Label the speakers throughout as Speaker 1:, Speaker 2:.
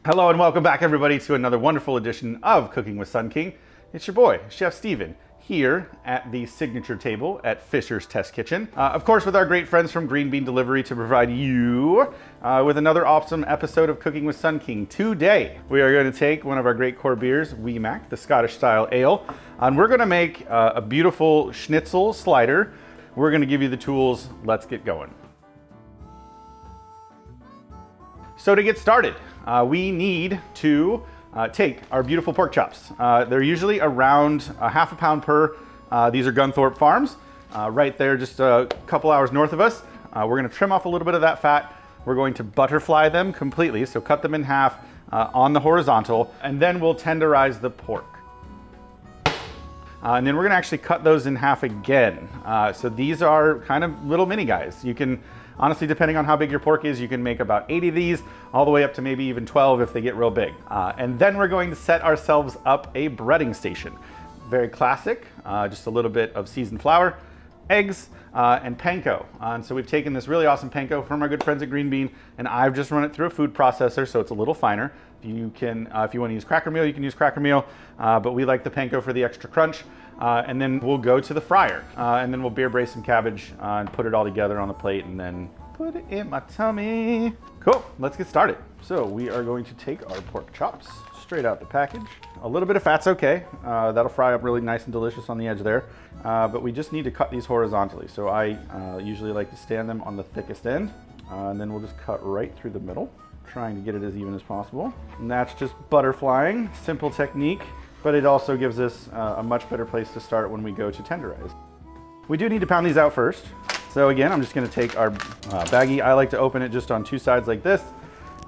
Speaker 1: Hello and welcome back everybody to another wonderful edition of Cooking with Sun King. It's your boy, Chef Steven, here at the signature table at Fisher's Test Kitchen. Of course, with our great friends from Green Bean Delivery to provide you with another awesome episode of Cooking with Sun King. Today, we are going to take one of our great core beers, Wee Mac, the Scottish style ale, and we're going to make a beautiful schnitzel slider. We're going to give you the tools. Let's get going. So to get started, we need to take our beautiful pork chops. They're usually around a half a pound per. These are Gunthorpe Farms, right there just a couple hours north of us. We're gonna trim off a little bit of that fat. We're going to butterfly them completely, so cut them in half on the horizontal, and then we'll tenderize the pork. And then we're gonna actually cut those in half again. So these are kind of little mini guys. You can, honestly, depending on how big your pork is, you can make about 80 of these, all the way up to maybe even 12 if they get real big. And then we're going to set ourselves up a breading station. Very classic, just a little bit of seasoned flour, eggs, and panko. And so we've taken this really awesome panko from our good friends at Green Bean, and I've just run it through a food processor, so it's a little finer. You can, if you want to use cracker meal, you can use cracker meal, but we like the panko for the extra crunch. And then we'll go to the fryer, and then we'll beer braise some cabbage and put it all together on the plate, and then put it in my tummy. Cool, let's get started. So we are going to take our pork chops straight out the package. A little bit of fat's okay. That'll fry up really nice and delicious on the edge there. But we just need to cut these horizontally. So I usually like to stand them on the thickest end, and then we'll just cut right through the middle, trying to get it as even as possible. And that's just butterflying, simple technique, but it also gives us a much better place to start when we go to tenderize. We do need to pound these out first. So again, I'm just gonna take our baggie. I like to open it just on two sides like this,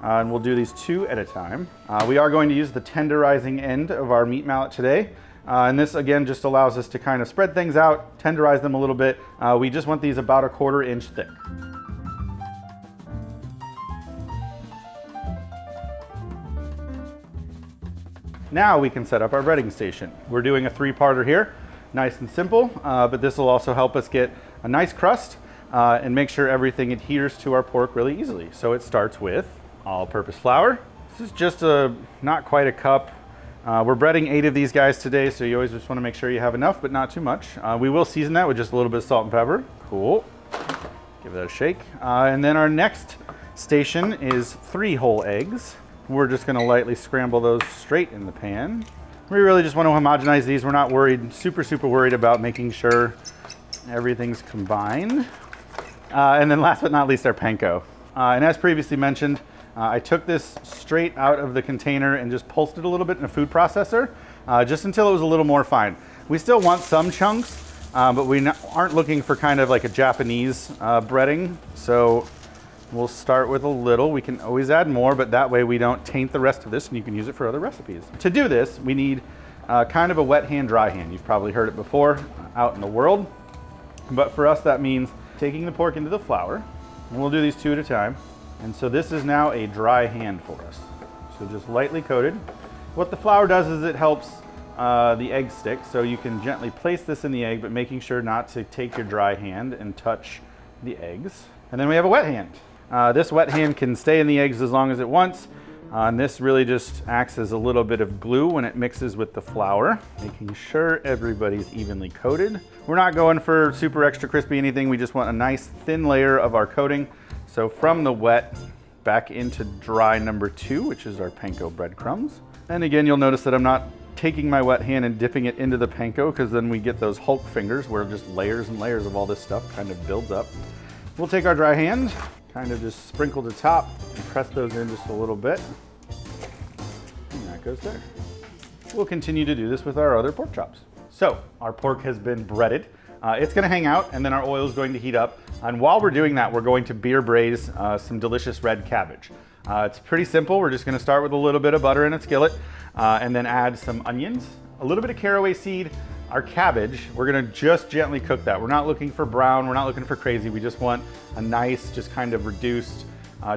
Speaker 1: and we'll do these two at a time. We are going to use the tenderizing end of our meat mallet today. And this again just allows us to kind of spread things out, tenderize them a little bit. We just want these about 1/4 inch thick. Now we can set up our breading station. We're doing a 3-parter here, nice and simple, but this will also help us get a nice crust and make sure everything adheres to our pork really easily. So it starts with all-purpose flour. This is just not quite a cup. We're breading 8 of these guys today, so you always just want to make sure you have enough, but not too much. We will season that with just a little bit of salt and pepper. Cool. Give that a shake. And then our next station is 3 whole eggs. We're just gonna lightly scramble those straight in the pan. We really just want to homogenize these. We're not worried, super worried about making sure everything's combined. And then last but not least, our panko. And as previously mentioned, I took this straight out of the container and just pulsed it a little bit in a food processor, just until it was a little more fine. We still want some chunks, but we aren't looking for kind of like a Japanese breading. So we'll start with a little. We can always add more, but that way we don't taint the rest of this and you can use it for other recipes. To do this, we need kind of a wet hand, dry hand. You've probably heard it before out in the world, but for us that means taking the pork into the flour, and we'll do these 2 at a time. And so this is now a dry hand for us. So just lightly coated. What the flour does is it helps the egg stick, so you can gently place this in the egg, but making sure not to take your dry hand and touch the eggs. And then we have a wet hand. This wet hand can stay in the eggs as long as it wants. And this really just acts as a little bit of glue when it mixes with the flour, making sure everybody's evenly coated. We're not going for super extra crispy anything. We just want a nice thin layer of our coating. So from the wet back into dry number 2, which is our panko breadcrumbs. And again, you'll notice that I'm not taking my wet hand and dipping it into the panko, because then we get those Hulk fingers where just layers and layers of all this stuff kind of builds up. We'll take our dry hand, kind of just sprinkle the top and press those in just a little bit. And that goes there. We'll continue to do this with our other pork chops. So our pork has been breaded. It's gonna hang out, and then our oil is going to heat up. And while we're doing that, we're going to beer braise some delicious red cabbage. It's pretty simple. We're just gonna start with a little bit of butter in a skillet, and then add some onions, a little bit of caraway seed, our cabbage. We're gonna just gently cook that. We're not looking for brown, we're not looking for crazy. We just want a nice, just kind of reduced,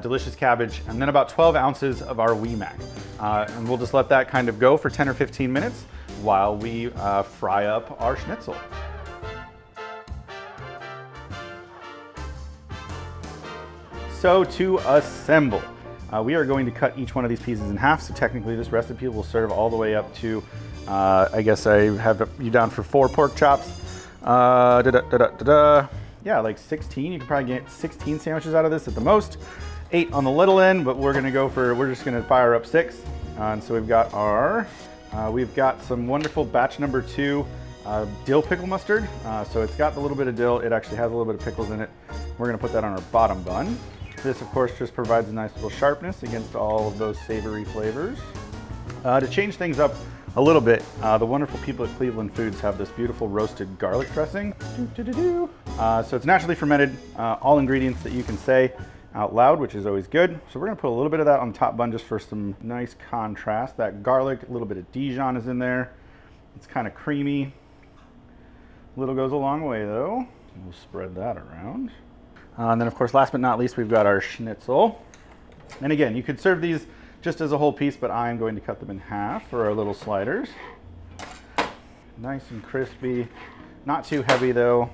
Speaker 1: delicious cabbage, and then about 12 ounces of our Wee Mac. And we'll just let that kind of go for 10 or 15 minutes while we fry up our schnitzel. So to assemble, We are going to cut each one of these pieces in half, so technically this recipe will serve all the way up to, I guess I have you down for 4 pork chops. Yeah, like 16. You can probably get 16 sandwiches out of this at the most. 8 on the little end, but we're just gonna fire up 6. And so we've got we've got some wonderful batch number 2 dill pickle mustard. So it's got a little bit of dill. It actually has a little bit of pickles in it. We're gonna put that on our bottom bun. This, of course, just provides a nice little sharpness against all of those savory flavors. To change things up a little bit, the wonderful people at Cleveland Foods have this beautiful roasted garlic dressing. So it's naturally fermented, all ingredients that you can say out loud, which is always good. So we're gonna put a little bit of that on the top bun just for some nice contrast. That garlic, a little bit of Dijon is in there. It's kind of creamy. Little goes a long way though. We'll spread that around. And then of course, last but not least, we've got our schnitzel. And again, you could serve these just as a whole piece, but I'm going to cut them in half for our little sliders. Nice and crispy, not too heavy though,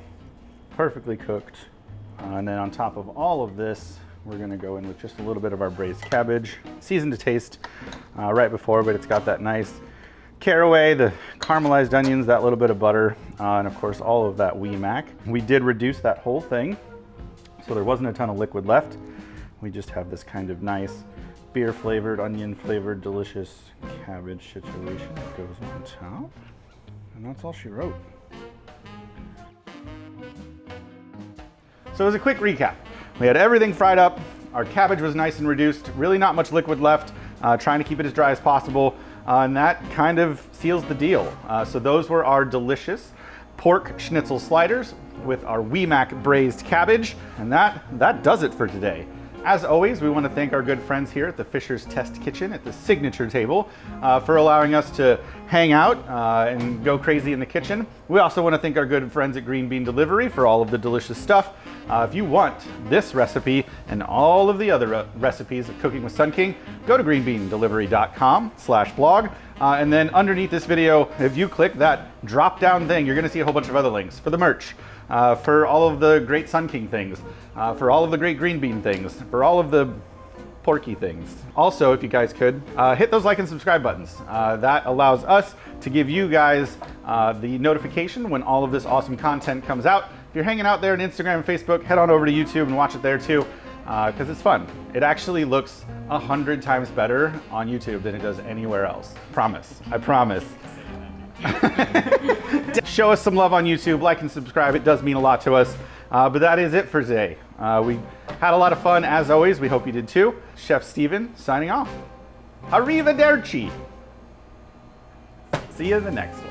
Speaker 1: perfectly cooked. And then on top of all of this, we're gonna go in with just a little bit of our braised cabbage, seasoned to taste right before, but it's got that nice caraway, the caramelized onions, that little bit of butter, and of course all of that wee mac. We did reduce that whole thing, so there wasn't a ton of liquid left. We just have this kind of nice beer flavored, onion flavored, delicious cabbage situation that goes on top. And that's all she wrote. So as a quick recap, we had everything fried up. Our cabbage was nice and reduced, really not much liquid left, trying to keep it as dry as possible. And that kind of seals the deal. So those were our delicious pork schnitzel sliders with our wee mac braised cabbage. And that does it for today. As always, we want to thank our good friends here at the Fisher's Test Kitchen at the signature table for allowing us to hang out and go crazy in the kitchen. We also want to thank our good friends at Green Bean Delivery for all of the delicious stuff. If you want this recipe and all of the other recipes of Cooking with Sun King, go to greenbeandelivery.com/blog. And then underneath this video, if you click that drop down thing, you're going to see a whole bunch of other links for the merch, for all of the great Sun King things, for all of the great green bean things, for all of the porky things. Also, if you guys could, hit those like and subscribe buttons. That allows us to give you guys the notification when all of this awesome content comes out. If you're hanging out there on Instagram and Facebook, head on over to YouTube and watch it there too, because it's fun. It actually looks 100 times better on YouTube than it does anywhere else. Promise, I promise. Show us some love on YouTube, like and subscribe. It does mean a lot to us. But that is it for today. We had a lot of fun as always. We hope you did too. Chef Steven signing off. Arrivederci. See you in the next one.